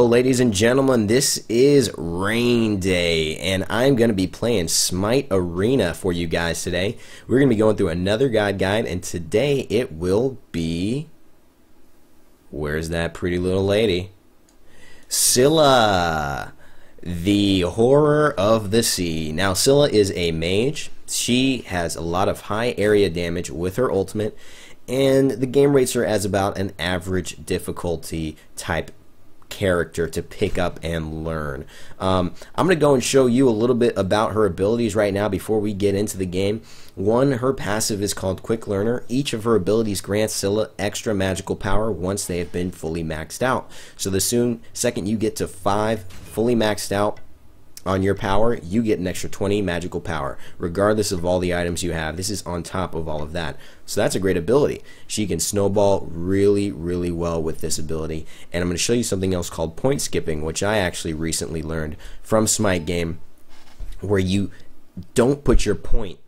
ladies and gentlemen, this is Rain Day, and I'm going to be playing Smite Arena for you guys today. We're going to be going through another guide, and today it will be... Where's that pretty little lady? Scylla, the Horror of the Sea. Now, Scylla is a mage. She has a lot of high area damage with her ultimate, and the game rates her as about an average difficulty type character to pick up and learn. I'm going to go and show you a little bit about her abilities right now before we get into the game. One, her passive is called Quick Learner. Each of her abilities grants Scylla extra magical power once they have been fully maxed out. So the second you get to 5 fully maxed out on your power, you get an extra 20 magical power, regardless of all the items you have. This is on top of all of that. So that's a great ability. She can snowball really, really well with this ability. And I'm going to show you something else called point skipping, which I actually recently learned from Smite game, where you don't put your point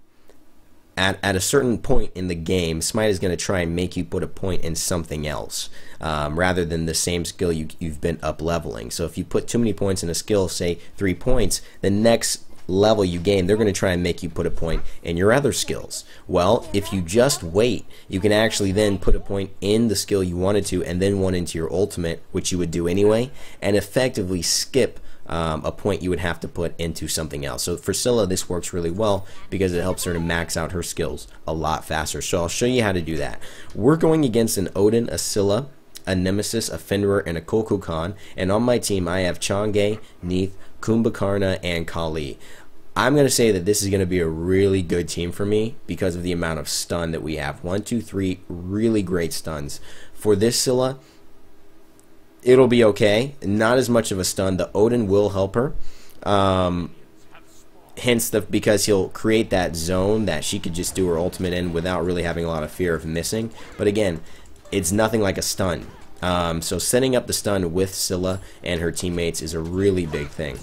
at a certain point in the game. Smite is going to try and make you put a point in something else, rather than the same skill you've been up leveling. So if you put too many points in a skill, say 3 points, the next level you gain, they're going to try and make you put a point in your other skills. Well, if you just wait, you can actually then put a point in the skill you wanted to, and then one into your ultimate, which you would do anyway, and effectively skip a point you would have to put into something else. So for Scylla, this works really well because it helps her to max out her skills a lot faster. So I'll show you how to do that. We're going against an Odin, a Scylla, a Nemesis, a Fenrir, and a Kukulkan. And on my team, I have Chang'e, Neith, Kumbhakarna, and Kali. I'm going to say that this is going to be a really good team for me because of the amount of stun that we have. 1, 2, 3 really great stuns. For this Scylla, it'll be okay. Not as much of a stun. The Odin will help her. Hence, because he'll create that zone that she could just do her ultimate in without really having a lot of fear of missing. But again, it's nothing like a stun. So setting up the stun with Scylla and her teammates is a really big thing.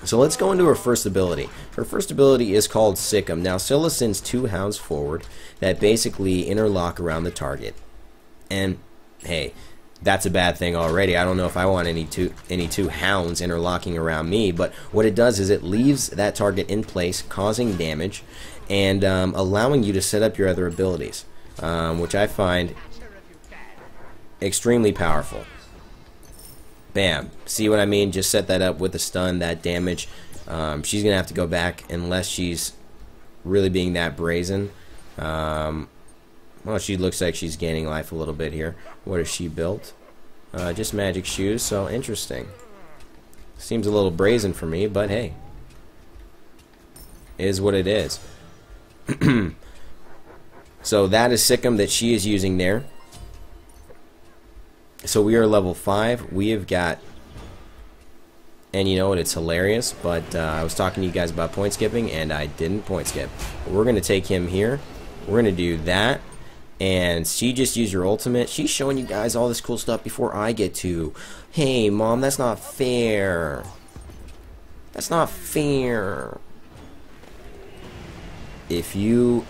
So let's go into her first ability. Her first ability is called Sick 'em. Now, Scylla sends 2 hounds forward that basically interlock around the target. And, hey, that's a bad thing already. I don't know if I want any two hounds interlocking around me, but what it does is it leaves that target in place, causing damage, and allowing you to set up your other abilities, which I find extremely powerful. Bam. See what I mean? Just set that up with a stun, that damage. She's going to have to go back unless she's really being that brazen. Well, she looks like she's gaining life a little bit here. What has she built? Just magic shoes, so interesting. Seems a little brazen for me, but hey. Is what it is. So that is Sick 'em that she is using there. So we are level 5. We have got... And you know what, it's hilarious, but I was talking to you guys about point skipping, and I didn't point skip. We're going to take him here. We're going to do that. And she just used your ultimate. She's showing you guys all this cool stuff before I get to. Hey, Mom, that's not fair. That's not fair. If you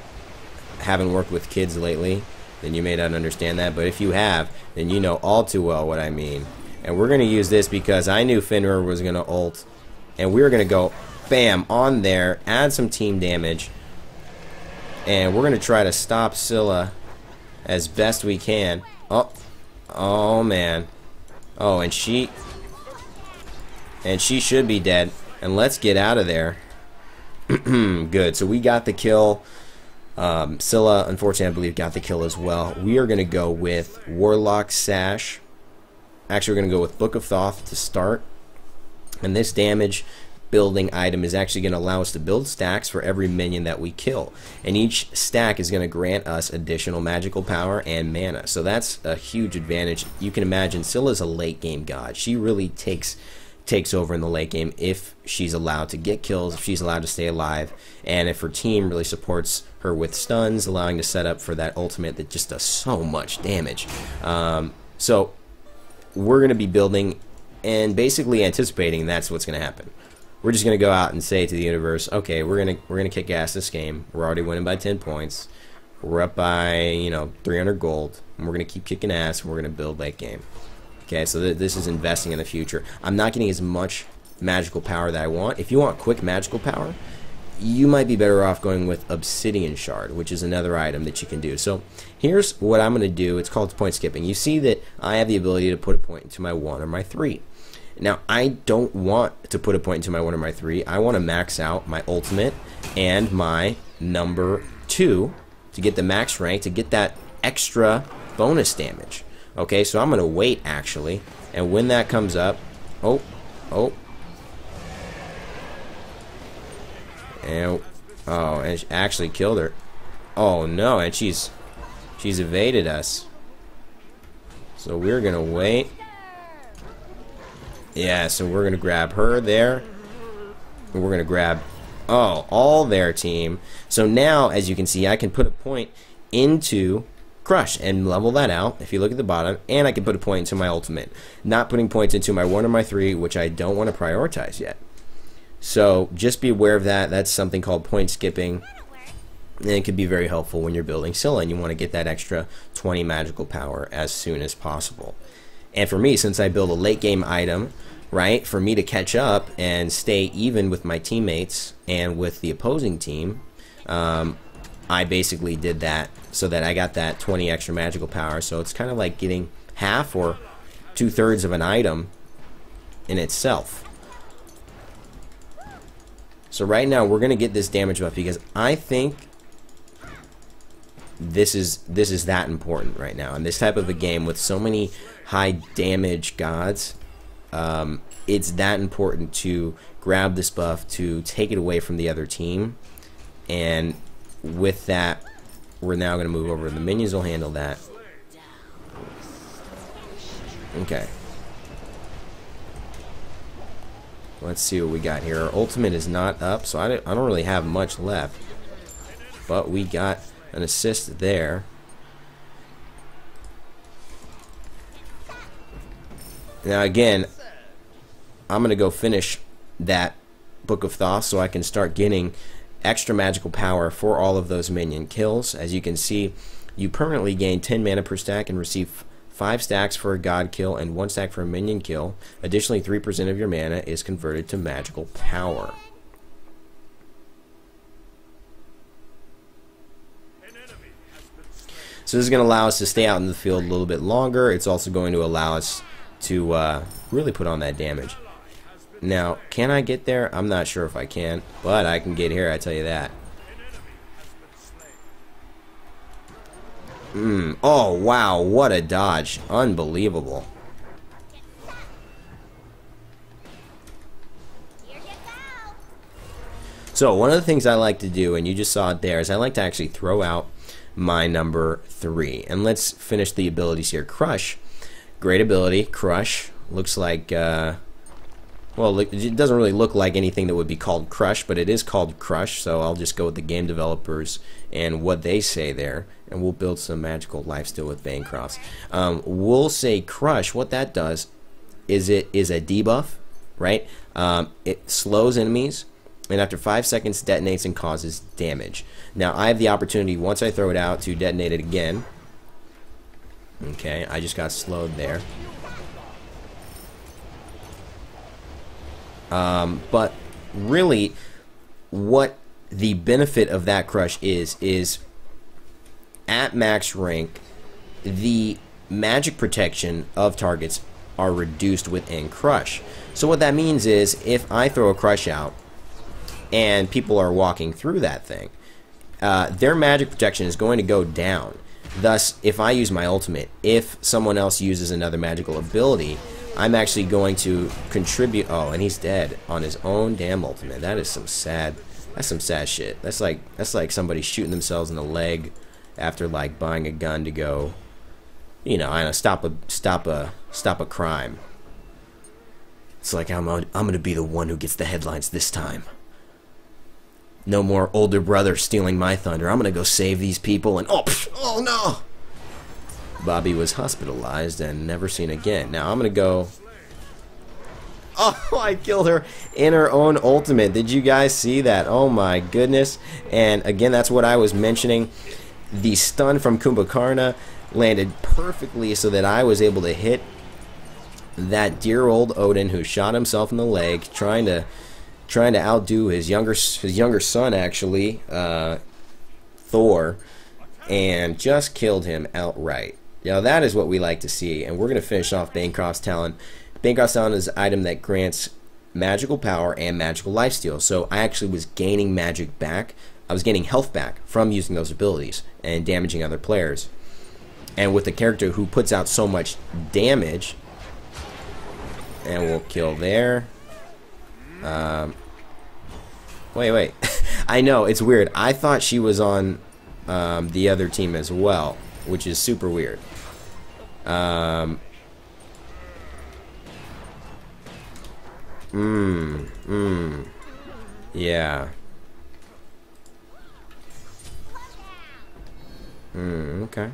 haven't worked with kids lately, then you may not understand that. But if you have, then you know all too well what I mean. And we're going to use this because I knew Fenrir was going to ult. And we're going to go, bam, on there, add some team damage. And we're going to try to stop Scylla as best we can. Oh man. Oh, and she should be dead. And let's get out of there. Good. So we got the kill. Scylla, unfortunately, I believe, got the kill as well. We are going to go with Warlock Sash. Actually, we're going to go with Book of Thoth to start. And this damage building item is actually going to allow us to build stacks for every minion that we kill, and each stack is going to grant us additional magical power and mana. So that's a huge advantage. You can imagine Scylla's a late game god. She really takes over in the late game if she's allowed to get kills, if she's allowed to stay alive, and if her team really supports her with stuns, allowing to set up for that ultimate that just does so much damage. So we're going to be building and basically anticipating that's what's going to happen. We're just going to go out and say to the universe, okay, we're gonna kick ass this game. We're already winning by 10 points. We're up by, 300 gold. And we're going to keep kicking ass, and we're going to build late game. Okay, so this is investing in the future. I'm not getting as much magical power that I want. If you want quick magical power, you might be better off going with Obsidian Shard, which is another item that you can do. So here's what I'm going to do. It's called point skipping. You see that I have the ability to put a point into my 1 or my 3. Now, I don't want to put a point into my 1 or my 3. I want to max out my ultimate and my number 2 to get the max rank, to get that extra bonus damage. Okay, so I'm going to wait, actually. And when that comes up... Oh. And it actually killed her. Oh, no, and she's evaded us. So we're going to wait. Yeah, so we're going to grab her there. And we're going to grab... Oh, all their team. So now, as you can see, I can put a point into Crush and level that out, if you look at the bottom, and I can put a point into my ultimate. Not putting points into my 1 or my 3, which I don't want to prioritize yet. So just be aware of that. That's something called point skipping. And it can be very helpful when you're building Scylla and you want to get that extra 20 magical power as soon as possible. And for me, since I build a late game item, right, for me to catch up and stay even with my teammates and with the opposing team, I basically did that so that I got that 20 extra magical power. So it's kind of like getting half or 2/3 of an item in itself. So right now we're gonna get this damage buff because I think this is that important right now. In this type of a game with so many high damage gods, it's that important to grab this buff, to take it away from the other team. And with that, we're now going to move over. The minions will handle that. Okay. Let's see what we got here. Our ultimate is not up, so I don't really have much left. But we got an assist there. Now again, I'm going to go finish that Book of Thoth so I can start getting extra magical power for all of those minion kills. As you can see, you permanently gain 10 mana per stack and receive 5 stacks for a god kill and 1 stack for a minion kill. Additionally, 3% of your mana is converted to magical power. So this is going to allow us to stay out in the field a little bit longer. It's also going to allow us to really put on that damage. Now, can I get there? I'm not sure if I can, but I can get here, I tell you that. Oh, wow, what a dodge. Unbelievable. So, one of the things I like to do, and you just saw it there, is I like to actually throw out my number 3. And let's finish the abilities here. Crush. Great ability. Crush. Looks like... well, it doesn't really look like anything that would be called Crush, but it is called Crush, so I'll just go with the game developers and what they say there, and we'll build some magical lifesteal with Bancroft. We'll say Crush. What that does is it is a debuff, right? It slows enemies, and after 5 seconds detonates and causes damage. Now, I have the opportunity, once I throw it out, to detonate it again. Okay, I just got slowed there. But really, what the benefit of that Crush is at max rank, the magic protection of targets are reduced within Crush. So what that means is, if I throw a Crush out and people are walking through that thing, their magic protection is going to go down. Thus, if I use my ultimate, if someone else uses another magical ability, I'm actually going to contribute. Oh, and he's dead on his own damn ultimate. That is some sad. That's some sad shit. That's like somebody shooting themselves in the leg after like buying a gun to go, you know, I don't know, stop a crime. It's like I'm gonna be the one who gets the headlines this time. No more older brother stealing my thunder. I'm gonna go save these people and oh no. Bobby was hospitalized and never seen again. Now I'm gonna go. Oh, I killed her in her own ultimate. Did you guys see that? Oh my goodness. And again, that's what I was mentioning. The stun from Kumbhakarna landed perfectly so that I was able to hit that dear old Odin who shot himself in the leg, trying to outdo his younger son, actually, Thor, and just killed him outright. Now that is what we like to see, and we're going to finish off Bancroft's Talon. Bancroft's Talon is an item that grants magical power and magical lifesteal, so I actually was gaining magic back. I was gaining health back from using those abilities and damaging other players. And with a character who puts out so much damage, and we'll kill there. Wait. I know, it's weird. I thought she was on the other team as well, which is super weird. Yeah. Okay.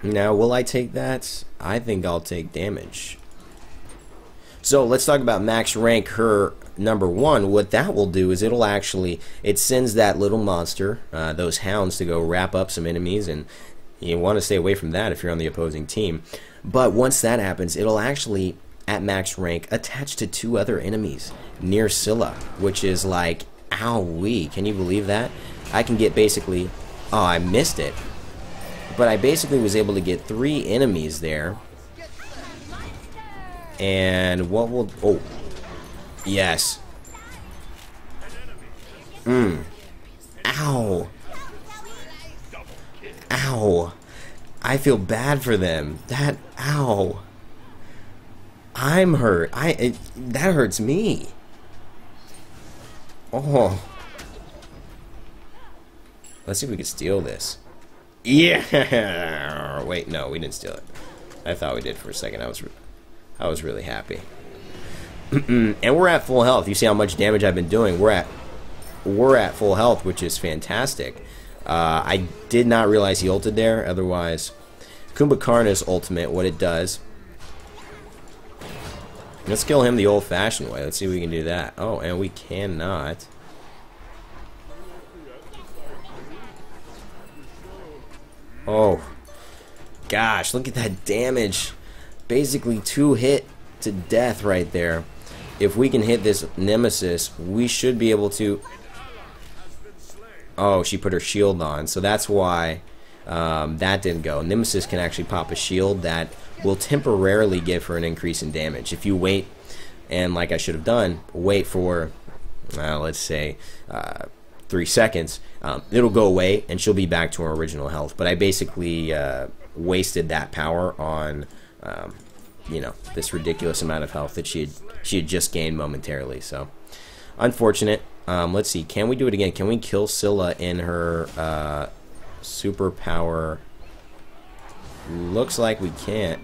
Now, will I take that? I think I'll take damage. So, let's talk about max rank her number 1. What that will do is it sends that little monster, those hounds, to go wrap up some enemies, and you want to stay away from that if you're on the opposing team. But once that happens, it'll actually, at max rank, attach to 2 other enemies near Scylla, which is like, ow-wee. Can you believe that? I can get basically... Oh, I missed it. But I basically was able to get 3 enemies there. And what will... Oh. Yes. Ow. Ow. I feel bad for them. Ow. I'm hurt. That hurts me. Oh. Let's see if we can steal this. Yeah. Wait, no, we didn't steal it. I thought we did for a second. I was really happy. And we're at full health. You see how much damage I've been doing. We're at full health, which is fantastic. I did not realize he ulted there. Otherwise, Kumbhakarna's ultimate, what it does. Let's kill him the old-fashioned way. Let's see if we can do that. Oh, and we cannot. Oh, gosh, look at that damage. Basically 2 hit to death right there. If we can hit this Nemesis, we should be able to... Oh, she put her shield on, so that's why that didn't go. Nemesis can actually pop a shield that will temporarily give her an increase in damage. If you wait, and like I should have done, wait for, let's say, 3 seconds, it'll go away and she'll be back to her original health. But I basically wasted that power on you know, this ridiculous amount of health that she had just gained momentarily. So unfortunate. Let's see, can we do it again? Can we kill Scylla in her superpower? Looks like we can't.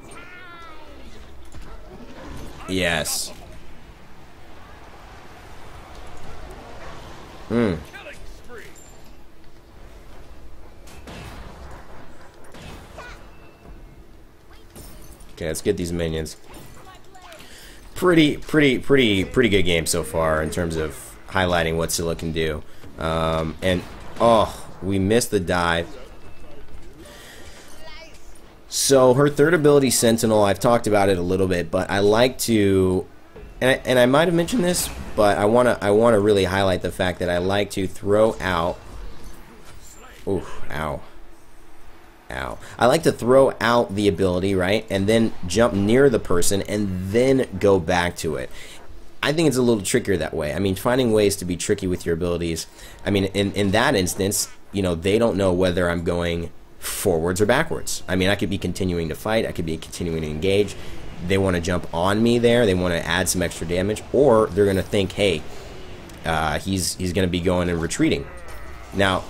Yes. Okay, let's get these minions. Pretty good game so far in terms of highlighting what Scylla can do. And oh, we missed the dive. So her third ability, Sentinel, I've talked about it a little bit, but I like to, and I might have mentioned this, but I wanna really highlight the fact that I like to throw out. Ooh, ow. Ow. I like to throw out the ability, right, and then jump near the person and then go back to it. I think it's a little trickier that way. I mean, finding ways to be tricky with your abilities. I mean, in that instance, you know, they don't know whether I'm going forwards or backwards. I mean, I could be continuing to fight, I could be continuing to engage. They want to jump on me there, they want to add some extra damage, or they're going to think, hey, he's going to be going and retreating. Now,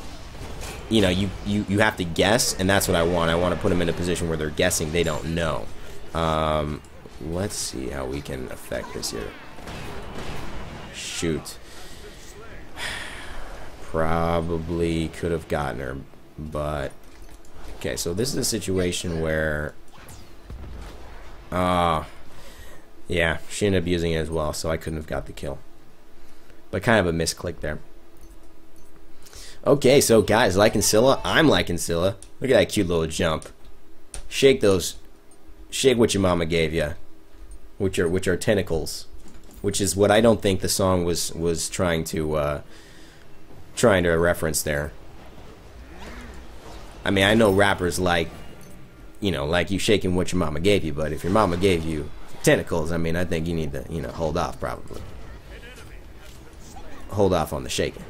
you know, you have to guess, and that's what I want. I want to put them in a position where they're guessing, they don't know. Let's see how we can affect this here. Shoot. Probably could have gotten her, but... Okay, so this is a situation where... yeah, she ended up using it as well, so I couldn't have got the kill. But kind of a misclick there. Okay, so guys, liking Scylla? I'm liking Scylla. Look at that cute little jump. Shake those Shake what your mama gave you, which are tentacles, which is what I don't think the song was trying to reference there. I mean, I know rappers like, you know, like you shaking what your mama gave you, but if your mama gave you tentacles, I mean, I think you need to, you know, hold off probably. Hold off on the shaking.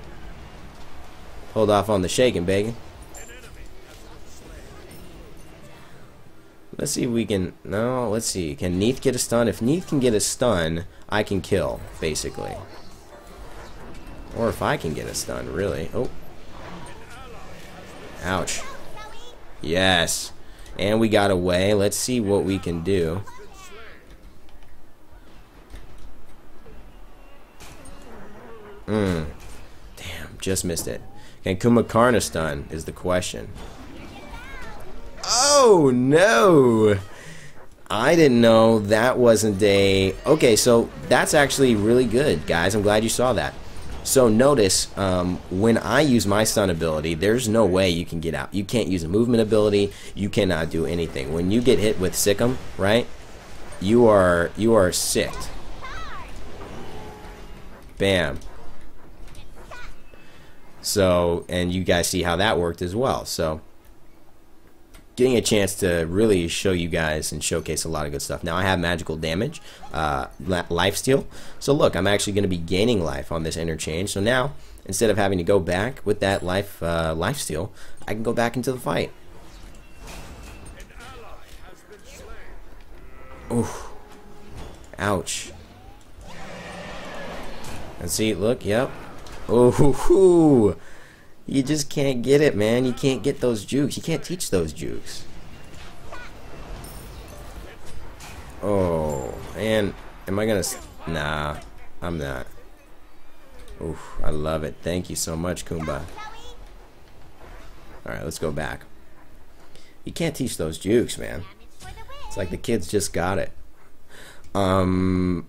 Hold off on the shaking, baby. Let's see if we can... No, let's see. Can Neath get a stun? If Neath can get a stun, I can kill, basically. Or if I can get a stun, really. Oh. Ouch. Yes. And we got away. Let's see what we can do. Damn, just missed it. Can Kumakarna stun is the question. Oh, no. I didn't know that wasn't a... Okay, so that's actually really good, guys. I'm glad you saw that. So notice, when I use my stun ability, there's no way you can get out. You can't use a movement ability. You cannot do anything. When you get hit with Sick'em, right, you are sicked. Bam. So, and you guys see how that worked as well. So, getting a chance to really show you guys and showcase a lot of good stuff. Now I have magical damage, life steal. So look, I'm actually going to be gaining life on this interchange. So now, instead of having to go back with that life steal, I can go back into the fight. Oof. Ouch. And see, look, yep. Oh, you just can't get it, man. You can't get those jukes. You can't teach those jukes. Oh, and am I gonna... Nah, I'm not. Oof, I love it. Thank you so much, Kumba. Alright, let's go back. You can't teach those jukes, man. It's like the kids just got it. I'm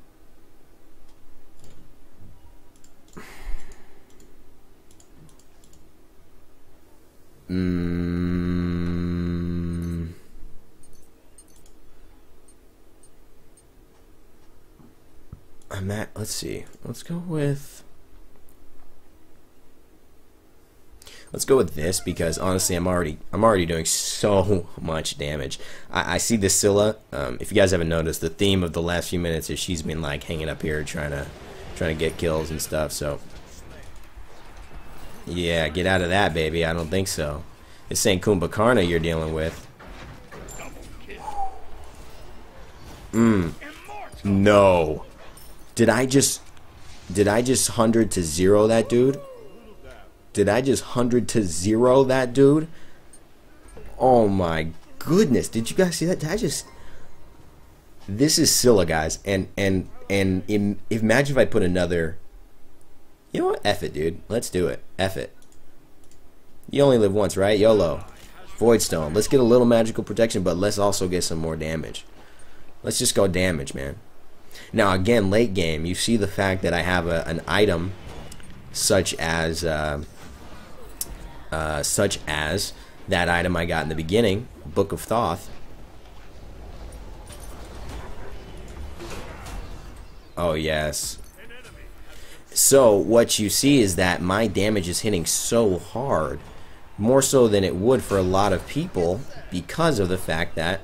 at, let's see. Let's go with this, because honestly I'm already doing so much damage. I see this Scylla. If you guys haven't noticed, the theme of the last few minutes is she's been like hanging up here trying to get kills and stuff. So yeah, get out of that, baby. I don't think so. This ain't Kumbhakarna you're dealing with. No. Did I just 100 to 0 that dude? Did I just 100 to 0 that dude? Oh my goodness. Did you guys see that? Did I just... This is Scylla, guys. And imagine if I put another... You know what? F it, dude. Let's do it. F it. You only live once, right? YOLO. Voidstone. Let's get a little magical protection, but let's also get some more damage. Let's just go damage, man. Now, again, late game, you see the fact that I have an item such as that item I got in the beginning, Book of Thoth. Oh, yes. So what you see is that my damage is hitting so hard, more so than it would for a lot of people, because of the fact that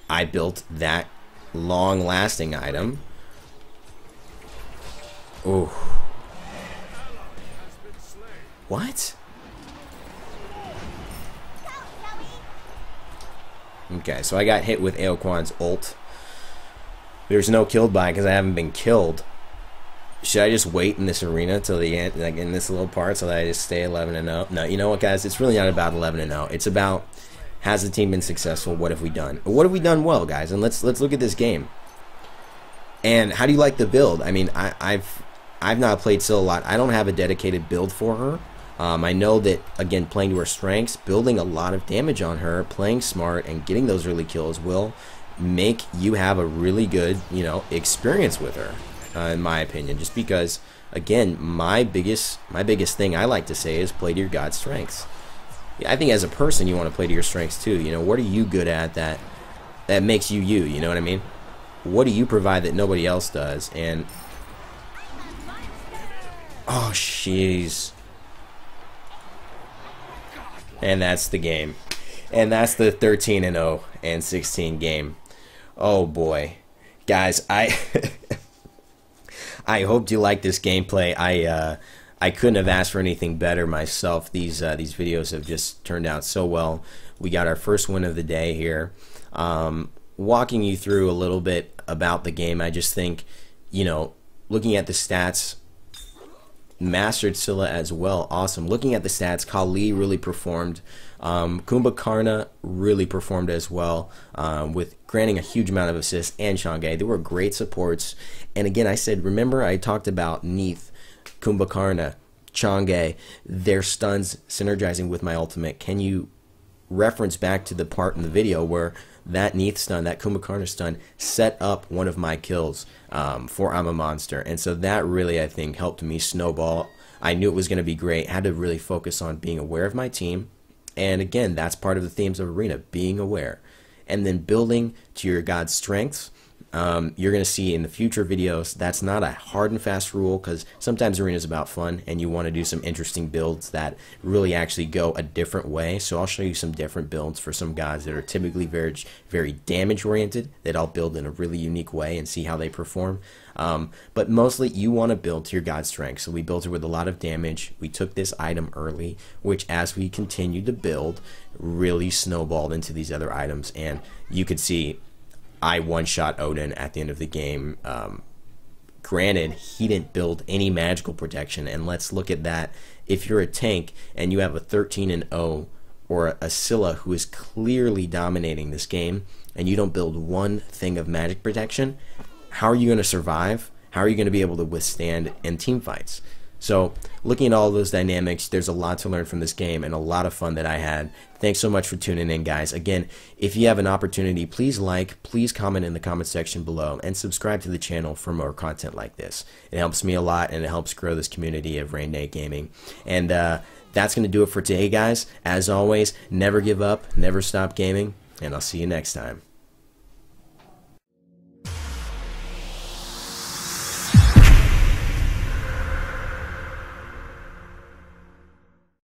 I built that long-lasting item. Ooh. What? Okay, so I got hit with Aoquan's ult. There's no killed by because I haven't been killed. Should I just wait in this arena till the end, like in this little part, so that I just stay 11-0? No, you know what, guys? It's really not about 11-0. It's about, has the team been successful? What have we done? What have we done well, guys? And let's look at this game. And how do you like the build? I mean, I've not played Scylla a lot. I don't have a dedicated build for her. I know that, again, playing to her strengths, building a lot of damage on her, playing smart, and getting those early kills will make you have a really good, you know, experience with her. In my opinion, just because, again, my biggest thing I like to say is play to your God's strengths. I think as a person you want to play to your strengths too. You know, what are you good at that makes you you? You know what I mean? What do you provide that nobody else does? And oh, jeez. And that's the game. And that's the 13-0 and 16 game. Oh boy, guys, I I hope you like this gameplay. I couldn't have asked for anything better myself. These videos have just turned out so well. We got our first win of the day here. Walking you through a little bit about the game, I just think, you know, looking at the stats, mastered Scylla as well. Awesome. Looking at the stats, Kali really performed. Kumbhakarna really performed as well, with granting a huge amount of assists, and Shanghai. They were great supports. And again, I said, remember I talked about Neith, Kumbhakarna, Shanghai, their stuns synergizing with my ultimate. Can you reference back to the part in the video where that Neith stun, that Kumbhakarna stun, set up one of my kills for I'm a Monster? And so that really, I think, helped me snowball. I knew it was going to be great. I had to really focus on being aware of my team. And again, that's part of the themes of Arena, being aware. And then building to your God's strengths. You're going to see in the future videos, that's not a hard and fast rule, because sometimes Arena is about fun and you want to do some interesting builds that really actually go a different way. So I'll show you some different builds for some gods that are typically very damage oriented, that I'll build in a really unique way and see how they perform. But mostly you want to build to your God's strength. So we built it with a lot of damage. We took this item early, which as we continued to build really snowballed into these other items. And you could see I one-shot Odin at the end of the game. Granted, he didn't build any magical protection, and let's look at that. If you're a tank and you have a 13-0 or a Scylla who is clearly dominating this game, and you don't build one thing of magic protection, how are you going to survive? How are you going to be able to withstand in team fights? So looking at all those dynamics, there's a lot to learn from this game and a lot of fun that I had. Thanks so much for tuning in, guys. Again, if you have an opportunity, please like, please comment in the comment section below, and subscribe to the channel for more content like this. It helps me a lot, and it helps grow this community of Rain Day Gaming. And that's going to do it for today, guys. As always, never give up, never stop gaming, and I'll see you next time.